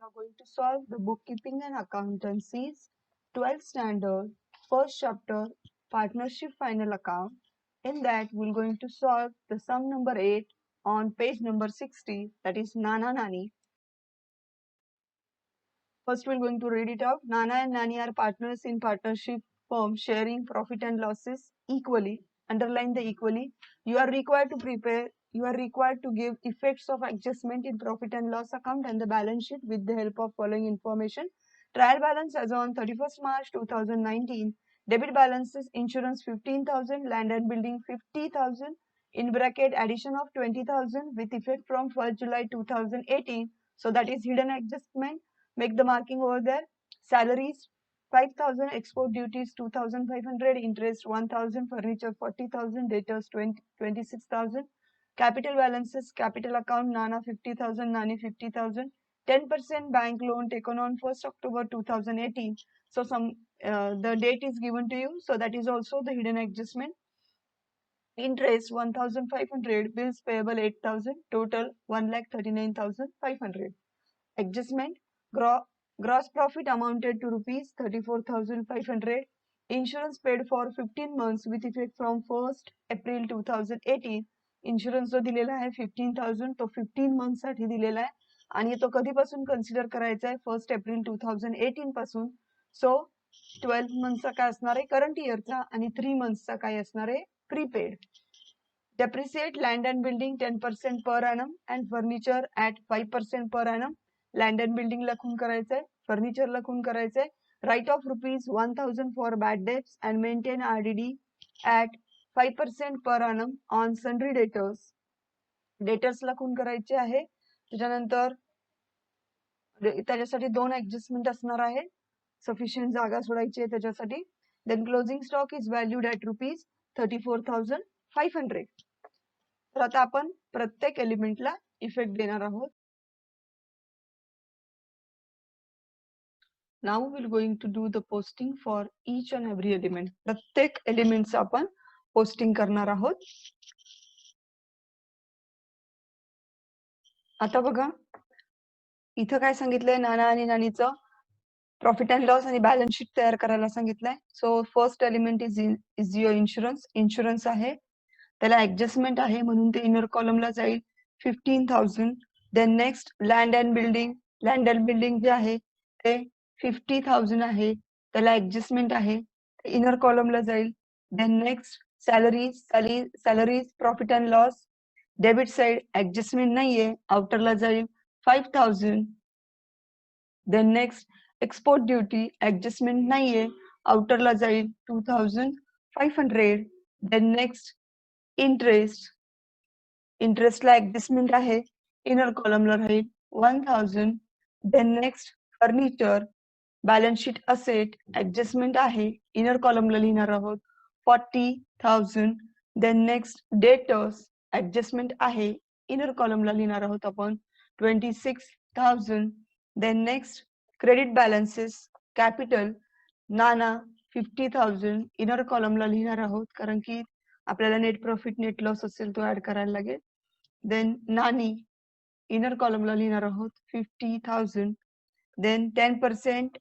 are going to solve the bookkeeping and accountancy's 12th standard, first chapter, partnership final account. In that, we're going to solve the sum number 8 on page number 60, that is Nana Nani. First, we're going to read it out. Nana and Nani are partners in partnership firm sharing profit and losses equally. Underline the equally. You are required to give effects of adjustment in profit and loss account and the balance sheet with the help of following information. Trial balance as on 31st March 2019. Debit balances insurance 15,000, land and building 50,000, in bracket addition of 20,000 with effect from 1st July 2018. So that is hidden adjustment. Make the marking over there. Salaries 5,000, export duties 2,500, interest 1,000, furniture 40,000, debtors 26,000. Capital balances, capital account Nana 50,000, Nani 50,000. 10% bank loan taken on 1st October 2018. So the date is given to you. So that is also the hidden adjustment. Interest 1,500, bills payable 8,000, total 1,39,500. Adjustment, gross profit amounted to rupees 34,500. Insurance paid for 15 months with effect from 1st April 2018. Insurance जो दिलेला आहे 15,000 तो 15 month साठी दिलेला आहे आणि तो कधीपासून कन्सिडर करायचा आहे 1st एप्रिल 2018 पासून. सो 12 मंथचा काय असणार आहे करंट इयरचा आणि 3 मंथचा काय असणार आहे prepaid. Depreciate land and building 10% per annum and furniture at 5% per annum. Land and building लखून करायचंय, फर्निचर लखून करायचंय. Write off rupees 1,000 for bad debts and maintain RDD at 5% per annum on sundry debtors. Debtors लखून करायचे आहे. त्याच्यानंतर त्याच्यासाठी 2 adjustment असणार आहे. सफिशियंट जागा सोडायची आहे त्याच्यासाठी. Then closing stock is valued at rupees 34,500. तर आता आपण प्रत्येक एलिमेंटला इफेक्ट देणार आहोत. Now we're going to do the posting for each and every element. प्रत्येक एलिमेंटचं आपण पोस्टिंग करणार आहोत. आता बघा इथं काय सांगितलंय नाना आणि नानीचं प्रॉफिट अँड लॉस आणि बॅलन्स शीट तयार करायला सांगितलंय. So first element is your insurance. Insurance आहे त्याला ऍडजस्टमेंट आहे म्हणून ते इनर कॉलमला जाईल 15,000. Then next land and building. Land and building जे आहे ते 50,000 आहे त्याला ऍडजस्टमेंट आहे इनर कॉलमला जाईल. Then next salaries profit and loss debit side adjustment नाहीये आउटरला जाईल 5,000. Then next export duty adjustment नाहीये आउटरला जाईल 2,500. देन नेक्स्ट इंटरेस्टला ऍडजस्टमेंट आहे इनर कॉलमला राहील 1,000. Then next furniture balance sheet asset adjustment आहे इनर कॉलमला लिहिणार आहोत 40,000. देन नेक्स्ट डेटर्स ऍडजस्टमेंट आहे इनर कॉलमला लिहिणार आहोत आपण 26,000. Then next credit balances capital Nana 50,000 inner कॉलमला लिहिणार आहोत कारण की आपल्याला नेट प्रॉफिट नेट लॉस असेल तो ऍड करायला लागेल. देन नानी इनर कॉलमला लिहिणार आहोत 50,000. Then 10%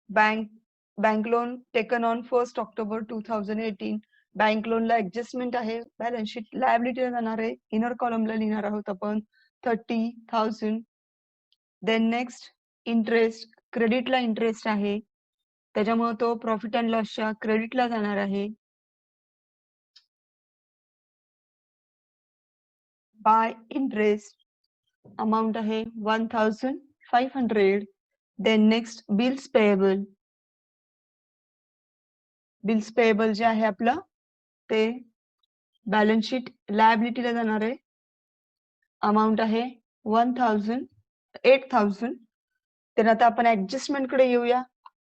bank loan taken on 1st October 2018. Bank लोनला ऍडजस्टमेंट आहे बॅलन्स शीट लायबिलिटी जाणार आहे इनर कॉलमला लिहिणार आहोत आपण 30,000. देन नेक्स्ट इंटरेस्ट क्रेडिटला इंटरेस्ट आहे त्याच्यामुळे तो प्रॉफिट अँड लॉसच्या क्रेडिटला जाणार आहे. बाय इंटरेस्ट अमाउंट आहे 1,500. देन नेक्स्ट बिल्स पेएबल जे आहे आपलं ते बॅलन्स शीट लायबिलिटीला जाणार आहे अमाउंट आहे 8,000. तर आता आपण ऍडजस्टमेंट कडे येऊया.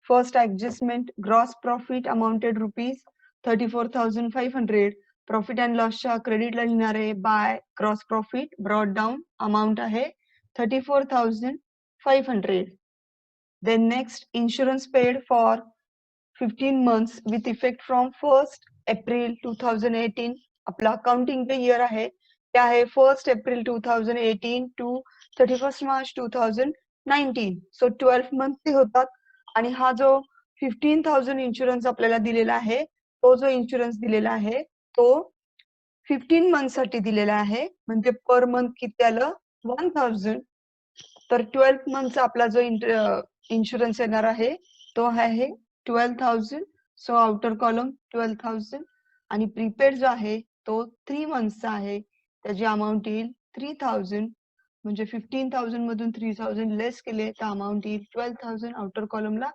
First adjustment gross profit amounted rupees 34,500. Profit and लॉसच्या क्रेडिटला लिहिणार आहे by gross profit brought down amount आहे 34,500. Then next insurance paid for 15 months with effect from 1st April 2018. आपला अकाउंटिंग चे इयर आहे ते आहे 1st April 2018 to 31st March 2019. 19. So 12 month ते होतात. आणि हा जो 15,000 इन्शुरन्स आपल्याला दिलेला आहे, तो जो इन्शुरन्स दिलेला आहे तो 15 मंथ साठी दिलेला आहे. म्हणजे पर मंथ किती आलं? 1000. तर 12 मंथचा आपला जो इन्शुरन्स येणार आहे तो आहे 12,000. So outer column 12,000. आणि प्रीपेड जो आहे तो 3 मंथचा आहे. त्याची अमाऊंट येईल 3,000. म्हणजे 15,000 मधून 3,000 लेस केले तर अमाऊंट येईल 12,000. आउटर कॉलमला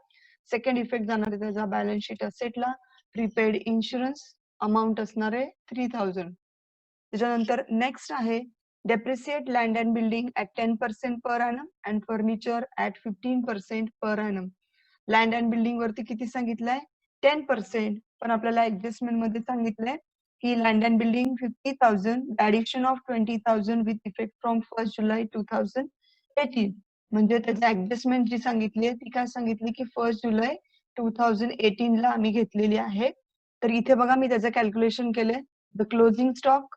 सेकंड इफेक्ट जाणार आहे त्याचा बॅलन्स शीट असेटला. प्रीपेड इन्शुरन्स अमाऊंट असणार आहे 3,000. त्याच्यानंतर नेक्स्ट आहे depreciate land and building at 10% per annum and furniture at 15% per annum. Land and building वरती किती सांगितलंय? 10%. पण आपल्याला ऍडजस्टमेंट मध्ये सांगितलंय की land and building 50,000 addition of 20,000 with effect from 1 जुलै 2018. म्हणजे त्याची ऍडजस्टमेंट जी सांगितली ती काय सांगितली की 1 जुलै 2018 ला आम्ही घेतलेली आहे. तर इथे बघा मी त्याचं कॅल्क्युलेशन केलंय. The closing stock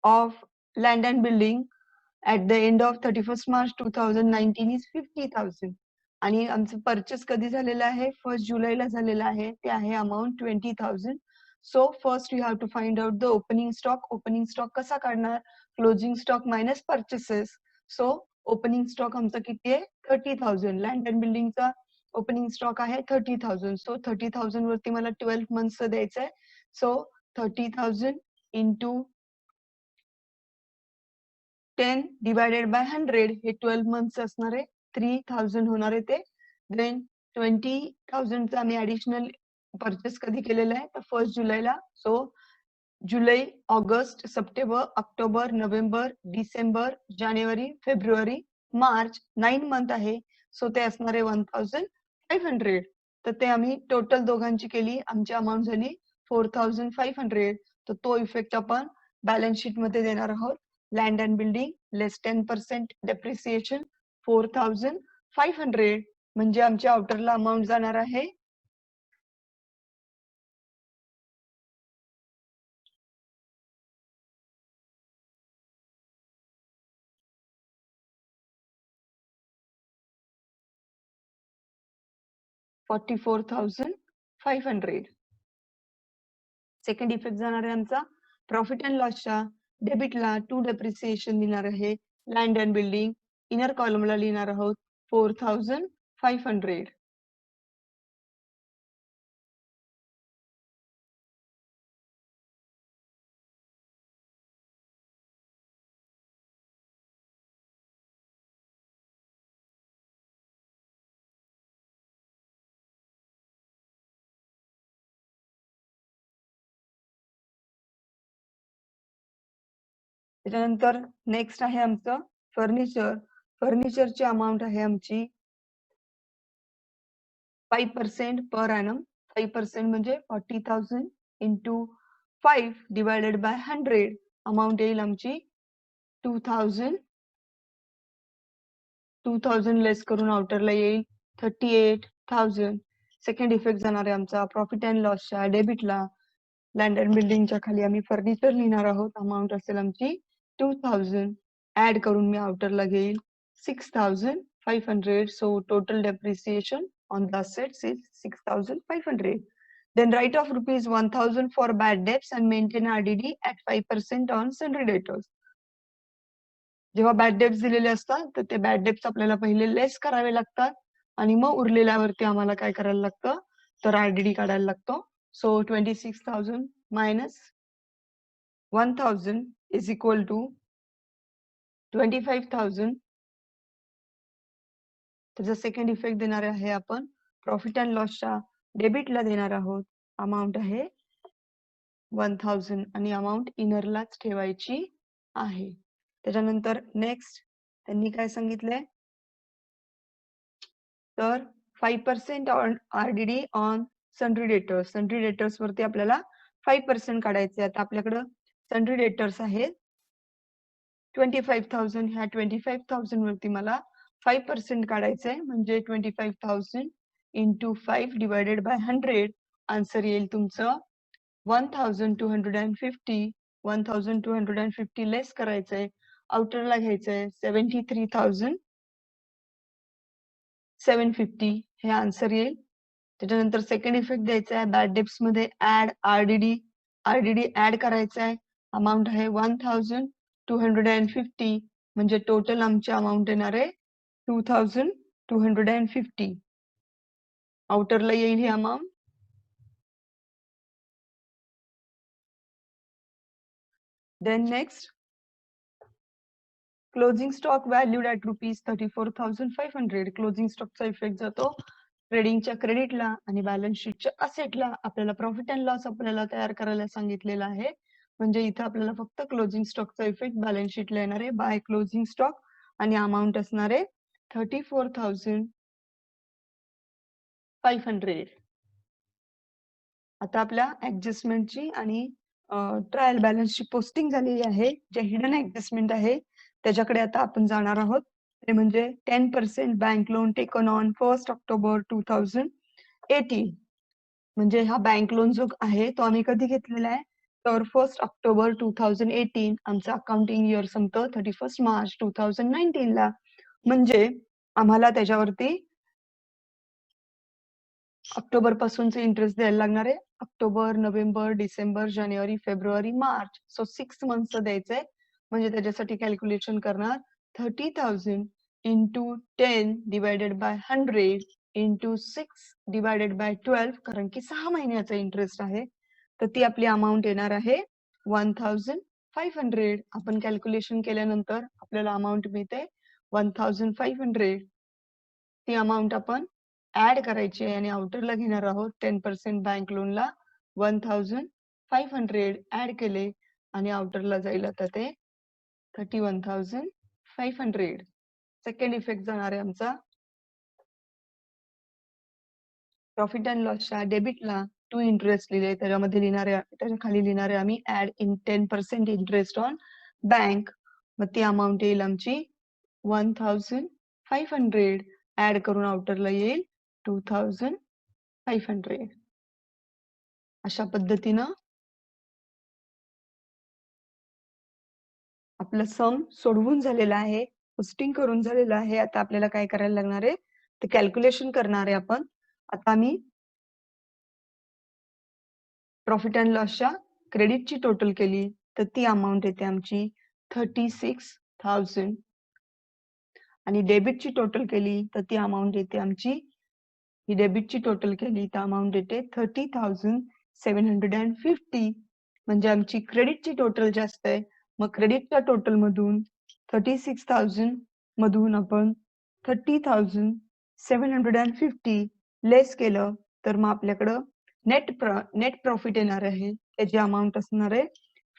of land and building at the end of 31st March 2019 is 50,000. आणि आमचं परचेस कधी झालेलं आहे? 1 जुलैला झालेलं आहे. ते आहे amount 20,000. So first you have to find out the opening stock. Opening stock कसा काढणार? Closing stock minus purchases. So opening stock आमचा किती आहे? 30,000. लँड अँड बिल्डिंगचा ओपनिंग स्टॉक आहे 30,000. सो 30,000 वरती मला 12 मंथ्स द्यायचं आहे. सो 30,000 इंटू 10 divided by 100 हे 12 मंथ्स असणार आहे. 3,000 होणार आहे ते. देन 20,000 आम्ही ऍडिशनल परचेस कधी केलेलं आहे? तर 1 जुलैला. So July, August, September, October, November, December, जानेवारी, फेब्रुवारी, मार्च 9 मंथ आहे. सो ते असणार आहे 1,500. तर ते आम्ही टोटल दोघांची केली. आमची अमाऊंट झाली 4,500. तर तो इफेक्ट आपण बॅलन्स शीट मध्ये देणार आहोत. Land and building less 10% depreciation 4,500. म्हणजे आमच्या आउटरला अमाऊंट जाणार आहे 44,500. सेकंड इफेक्ट जाणार आहे आमचा प्रॉफिट अँड लॉसच्या डेबिटला टू डेप्रिसिएशन लिहिणार आहे. लँड अँड बिल्डिंग इनर कॉलमला लिहिणार आहोत 4,500. त्याच्यानंतर नेक्स्ट आहे आमचं फर्निचर. फर्निचरची अमाऊंट आहे आमची 5% पर annum. 5% म्हणजे 40,000 इंटू 5 डिवायडेड बाय 100. अमाऊंट येईल आमची 2,000. 2,000 लेस करून आउटरला येईल 38,000. सेकंड इफेक्ट जाणार आहे आमचा प्रॉफिट अँड लॉसच्या डेबिटला लँड अँड बिल्डिंगच्या खाली आम्ही फर्निचर लिहिणार आहोत. अमाऊंट असेल आमची 2,000. ऍड करून मी आउटरला घेईल 6,500. So total depreciation on the assets is 6,500. Then write off rupees 1,000 for bad debts and maintain RDD at 5% on sundry debtors. जेव्हा बॅड डेब्स दिलेले असतात तर ते बॅड डेब्स आपल्याला पहिले लेस करावे लागतात आणि मग उरलेल्यावरती आम्हाला काय करायला लागतं तर आरडीडी काढायला लागतो. So 26,000 minus 1,000 is equal to 25,000. त्याचा सेकंड इफेक्ट देणार आहे आपण प्रॉफिट अँड लॉसच्या डेबिटला देणार आहोत. अमाऊंट आहे 1,000 आणि अमाऊंट इनरलाच ठेवायची आहे. त्याच्यानंतर नेक्स्ट त्यांनी काय सांगितलंय तर 5% RDD on sundry debtors. Sundry debtors वरती आपल्याला 5% काढायचे. आता आपल्याकडं सन्ड्री डेटर्स आहेत 25,000. ह्या 25,000 वरती मला 5% काढायचंय म्हणजे 25,000 इंटू 5 डिवायडेड बाय 100. आन्सर येईल तुमचं 1,250. 1,250 लेस करायचंय. आउटरला घ्यायचंय 73,000. 750 हे आन्सर येईल. त्याच्यानंतर सेकंड इफेक्ट द्यायचा आहे बॅड डेब्ट्स मध्ये ऍड आरडीडी ऍड करायचा आहे. अमाऊंट आहे 1250 म्हणजे टोटल आमची अमाऊंट येणार आहे 2250. आउटरला येईल ही amount. Then next closing stock valued at ₹34,500. Closing स्टॉकचा इफेक्ट जातो ट्रेडिंगच्या क्रेडिटला आणि बॅलन्स शीटच्या असेटला. आपल्याला प्रॉफिट अँड लॉस आपल्याला तयार करायला सांगितलेलं आहे. म्हणजे इथं आपल्याला फक्त क्लोजिंग स्टॉकचा इफेक्ट बॅलन्स शीटला येणार आहे बाय क्लोजिंग स्टॉक आणि अमाऊंट असणार आहे 34,500. आता आपल्या ऍडजस्टमेंटची आणि ट्रायल बॅलन्सची पोस्टिंग झालेली आहे. जे हिडन ऍडजस्टमेंट आहे त्याच्याकडे आता आपण जाणार आहोत. ते म्हणजे 10% bank loan taken on 1 October 2018. म्हणजे हा बँक लोन जो आहे तो आम्ही कधी घेतलेला आहे तर 1 ऑक्टोबर 2018. आमचं अकाउंटिंग इयर संपतं 31 मार्च 2019 ला. म्हणजे आम्हाला त्याच्यावरती ऑक्टोबर पासूनचे इंटरेस्ट द्यायला लागणार आहे. ऑक्टोबर, नोव्हेंबर, डिसेंबर, जानेवारी, फेब्रुवारी, मार्च. सो 6 मंथचं द्यायचंय. म्हणजे त्याच्यासाठी कॅल्क्युलेशन करणार 30,000 into 10 divided by 100 into 6 divided by 12 कारण की 6 महिन्याचा इंटरेस्ट आहे. तर ती आपली अमाऊंट येणार आहे 1,500. आपण कॅल्क्युलेशन केल्यानंतर आपल्याला अमाऊंट मिळते 1,500. ती अमाऊंट आपण ऍड करायची आहे आणि आउटरला घेणार आहोत 10% बँक लोनला 1,500 ऍड केले आणि आउटरला जाईल आता ते 31,500. सेकंड इफेक्ट जाणार आहे आमचा प्रॉफिट अँड लॉसच्या डेबिटला टू इंटरेस्ट लिहिले त्याच्यामध्ये लिहिणारे त्याच्या खाली लिहिणारे आम्ही add in 10% interest on bank. मग ती अमाऊंट येईल आमची 1,500 ऍड करून आउटरला येईल 2,500. अशा पद्धतीनं आपलं सम सोडवून झालेलं आहे, पोस्टिंग करून झालेलं आहे. आता आपल्याला काय करायला लागणार आहे ते कॅल्क्युलेशन करणार आहे आपण. आता आम्ही प्रॉफिट अँड लॉसच्या क्रेडिटची टोटल केली तर ती अमाऊंट येते आमची 36,000 आणि डेबिटची टोटल केली तर ती अमाऊंट येते आमची ही डेबिटची टोटल केली तर अमाऊंट येते 30,750. म्हणजे आमची क्रेडिटची टोटल जास्त आहे. मग क्रेडिटच्या टोटल मधून 36,000 मधून आपण 30,750 लेस केलं तर मग आपल्याकडं नेट प्रॉफिट येणार आहे. त्याची अमाऊंट असणार आहे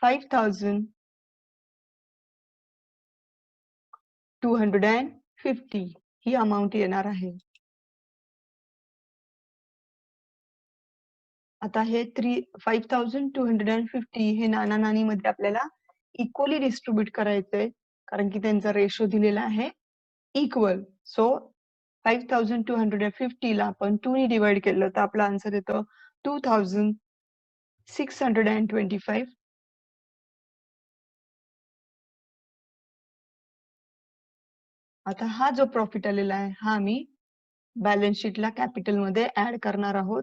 5,250 ही अमाऊंट येणार आहे. आता हे 5,250 हे नाना नानी मध्ये आपल्याला इक्वली डिस्ट्रीब्यूट करायचंय कारण की त्यांचा रेशो दिलेला आहे इक्वल. सो 5,250 ला आपण 2 ने डिवाइड केलं तर आपला आन्सर येतो 2,625. आता हा जो प्रॉफिट आलेला आहे हा आम्ही बॅलन्स शीटला कॅपिटल मध्ये ऍड करणार आहोत.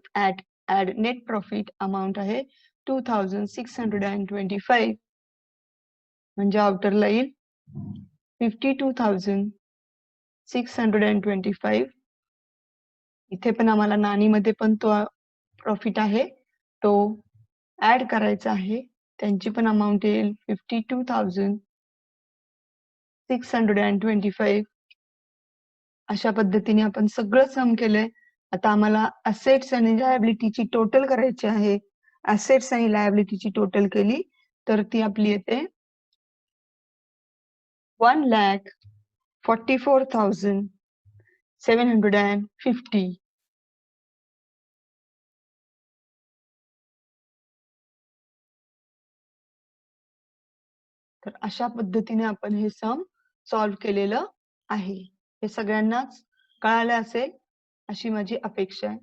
ऍड नेट प्रॉफिट अमाऊंट आहे 2,625 म्हणजे आउटरला येईल 52,625. इथे पण आम्हाला नाणीमध्ये पण तो प्रॉफिट आहे तो ऍड करायचा आहे. त्यांची पण अमाऊंट येईल 52,625. अशा पद्धतीने आपण सगळं सम केलंय. आता आम्हाला असेट्स आणि लायबिलिटीची टोटल करायची आहे. असेट्स आणि लायबिलिटीची टोटल केली तर ती आपली येते 1,44,750. तर अशा पद्धतीने आपण हे सम सॉल्व्ह केलेलं आहे. हे सगळ्यांनाच कळालं असेल अशी माझी अपेक्षा आहे.